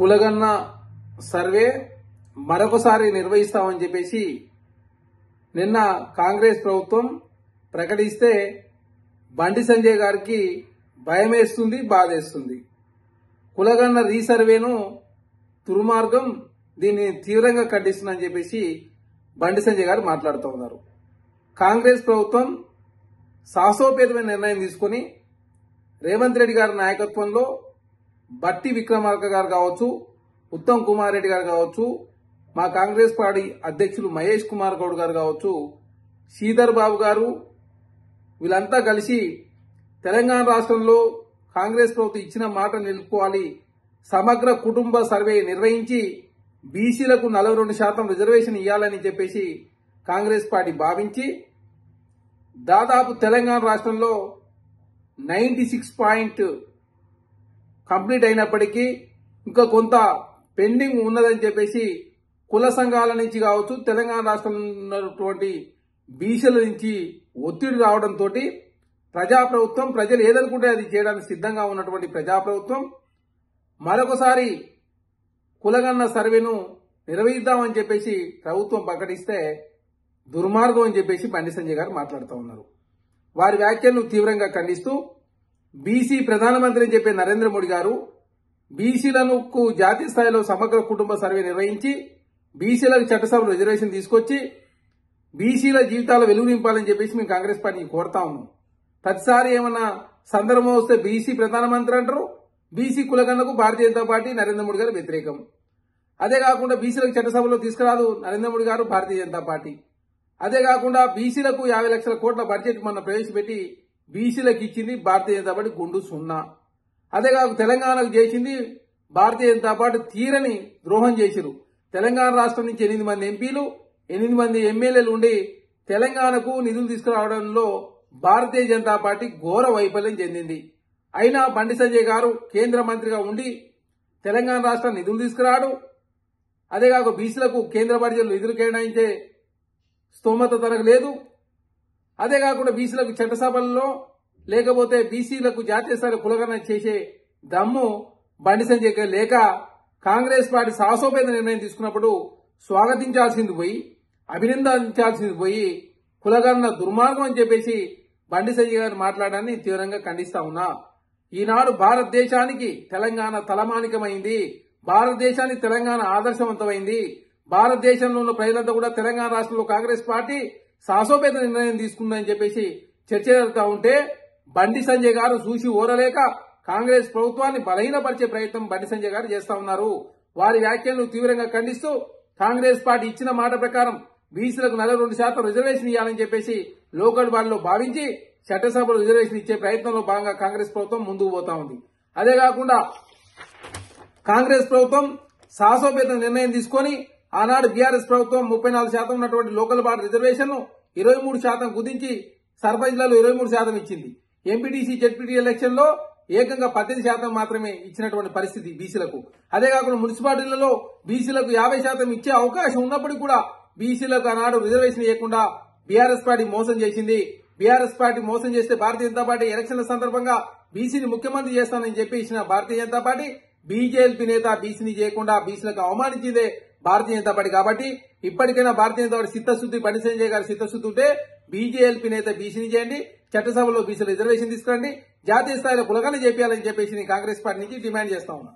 కులగన్న survey మరొకసారి నిర్వహిస్తామని చెప్పేసి నిన్న కాంగ్రెస్ ప్రభుత్వం ప్రకటిస్తే బండి సంజయ్ గారికి భయమేస్తుంది, బాధేస్తుంది. కులగన్న రీసర్వేను దుర్మార్గం, దీన్ని తీవ్రంగా ఖండిస్తుందని చెప్పేసి బండి సంజయ్ గారు మాట్లాడుతూ ఉన్నారు. కాంగ్రెస్ ప్రభుత్వం సాహసోపేతమైన నిర్ణయం తీసుకుని రేవంత్ రెడ్డి గారి నాయకత్వంలో బట్టి విక్రమార్క గారు కావచ్చు, ఉత్తమ్ కుమార్ రెడ్డి గారు కావచ్చు, మా కాంగ్రెస్ పార్టీ అధ్యక్షులు మహేష్ కుమార్ గౌడ్ గారు కావచ్చు, శ్రీధర్ బాబు గారు వీళ్ళంతా కలిసి తెలంగాణ రాష్ట్రంలో కాంగ్రెస్ ప్రభుత్వం ఇచ్చిన మాట నిలుపుకోవాలి, సమగ్ర కుటుంబ సర్వే నిర్వహించి బీసీలకు 42% రిజర్వేషన్ ఇవ్వాలని చెప్పేసి కాంగ్రెస్ పార్టీ భావించి దాదాపు తెలంగాణ రాష్ట్రంలో 96% కంప్లీట్ అయినప్పటికీ ఇంకా కొంత పెండింగ్ ఉన్నదని చెప్పేసి కుల సంఘాల నుంచి కావచ్చు, తెలంగాణ రాష్ట్రంలో ఉన్నటువంటి బీసీల నుంచి ఒత్తిడి రావడంతో ప్రజాప్రభుత్వం, ప్రజలు ఏదనుకుంటే అది చేయడానికి సిద్ధంగా ఉన్నటువంటి ప్రజాప్రభుత్వం మరొకసారి కులగన్న సర్వేను నిర్వహిద్దామని చెప్పేసి ప్రభుత్వం ప్రకటిస్తే దుర్మార్గం అని చెప్పేసి బండి సంజయ్ గారు మాట్లాడుతూ ఉన్నారు. వారి వ్యాఖ్యలను తీవ్రంగా ఖండిస్తూ బీసీ ప్రధానమంత్రి అని చెప్పే నరేంద్ర మోడీ గారు బీసీలకు జాతీయ స్థాయిలో సమగ్ర కుటుంబ సర్వే నిర్వహించి బీసీలకు చట్టసభలో రిజర్వేషన్ తీసుకొచ్చి బీసీల జీవితాలు వెలుగు నింపాలని చెప్పేసి మేము కాంగ్రెస్ పార్టీని కోరుతా ఉన్నాం. ప్రతిసారి ఏమన్నా సందర్భం వస్తే బీసీ ప్రధానమంత్రి అంటారు, బీసీ కులగన్నకు భారతీయ జనతా పార్టీ నరేంద్ర మోడీ గారు వ్యతిరేకం. అదే కాకుండా బీసీలకు చట్టసభలో తీసుకురాదు నరేంద్ర మోడీ గారు భారతీయ జనతా పార్టీ. అదే కాకుండా బీసీలకు 50 లక్షల కోట్ల బడ్జెట్ మొన్న ప్రవేశపెట్టి బీసీలకు ఇచ్చింది భారతీయ జనతా పార్టీ గుండు సున్నా. అదే కాక తెలంగాణకు చేసింది భారతీయ జనతా పార్టీ తీరని ద్రోహం చేసిరు. తెలంగాణ రాష్ట్రం నుంచి 8 మంది ఎంపీలు, 8 మంది ఎమ్మెల్యేలు ఉండి తెలంగాణకు నిధులు తీసుకురావడంలో భారతీయ జనతా పార్టీ ఘోర వైఫల్యం చెందింది. అయినా బండి సంజయ్ గారు కేంద్ర మంత్రిగా ఉండి తెలంగాణ రాష్ట్రం నిధులు తీసుకురాడు, అదే కాక బీసీలకు కేంద్ర బడ్జెట్లో నిధులు కేటాయించే స్తోమత తనకు లేదు. అదే కాకుండా బీసీలకు చట్టసభల్లో లేకపోతే బీసీలకు జాతీయ స్థాయి కులగణన చేసే దమ్ము బండి సంజయ్ లేక కాంగ్రెస్ పార్టీ సాహసోపేత నిర్ణయం తీసుకున్నప్పుడు స్వాగతించాల్సింది పోయి, అభినందించాల్సింది పోయి కులగణన దుర్మార్గం అని చెప్పేసి బండి సంజయ్ గారు మాట్లాడాన్ని తీవ్రంగా ఖండిస్తా ఉన్నా. ఈనాడు భారతదేశానికి తెలంగాణ తలమానికమైంది, భారతదేశానికి తెలంగాణ ఆదర్శవంతమైంది. భారతదేశంలో ఉన్న ప్రజలంతా కూడా తెలంగాణ రాష్ట్రంలో కాంగ్రెస్ పార్టీ సాహసోపేత నిర్ణయం తీసుకుందని చెప్పేసి చర్చ జరుగుతూ ఉంటే బండి సంజయ్ గారు చూసి ఓరలేక కాంగ్రెస్ ప్రభుత్వాన్ని బలహీనపరిచే ప్రయత్నం బండి సంజయ్ గారు చేస్తా ఉన్నారు. వారి వ్యాఖ్యలను తీవ్రంగా ఖండిస్తూ కాంగ్రెస్ పార్టీ ఇచ్చిన మాట ప్రకారం బీసీలకు 42% రిజర్వేషన్ ఇవ్వాలని చెప్పేసి లోకల్ బాడీలో భావించి చట్టసభలో రిజర్వేషన్ ఇచ్చే ప్రయత్నంలో భాగంగా కాంగ్రెస్ ప్రభుత్వం ముందుకు పోతా ఉంది. అదే కాకుండా కాంగ్రెస్ ప్రభుత్వం సాహసోపేత నిర్ణయం తీసుకుని ఆనాడు బీఆర్ఎస్ ప్రభుత్వం 34% ఉన్నటువంటి లోకల్ బాడీ రిజర్వేషన్ ను 23% కుదించి సర్పంచ్లలో 23% ఇచ్చింది. ఎంపీటీసీ జెడ్పీటీ ఎలక్షన్ లో ఏకంగా 18% మాత్రమే ఇచ్చినటువంటి పరిస్థితి బీసీలకు. అదే కాకుండా మున్సిపాలిటీలలో బీసీలకు 50% ఇచ్చే అవకాశం ఉన్నప్పటికీ కూడా బీసీలకు ఆనాడు రిజర్వేషన్ ఇవ్వకుండా బీఆర్ఎస్ పార్టీ మోసం చేసింది. బీఆర్ఎస్ పార్టీ మోసం చేస్తే భారతీయ జనతా పార్టీ ఎలక్షన్ల సందర్భంగా బీసీని ముఖ్యమంత్రి చేస్తానని చెప్పి ఇచ్చిన భారతీయ జనతా పార్టీ బీజేపీ నేత బీసీని చేయకుండా బీసీలకు అవమానించిందే భారతీయ జనతా పార్టీ. కాబట్టి ఇప్పటికైనా భారతీయ జనతా పార్టీ చిత్తశుద్ది, బండి సంజయ్ గారి చిత్తశుద్ది ఉంటే బీజేపీ నేత బీసీని చేయండి, చట్టసభలో బీసీల రిజర్వేషన్ తీసుకురండి, జాతీయ స్థాయిలో కులగణన చేయాలని చెప్పేసి కాంగ్రెస్ పార్టీ నుంచి డిమాండ్ చేస్తా ఉన్నా.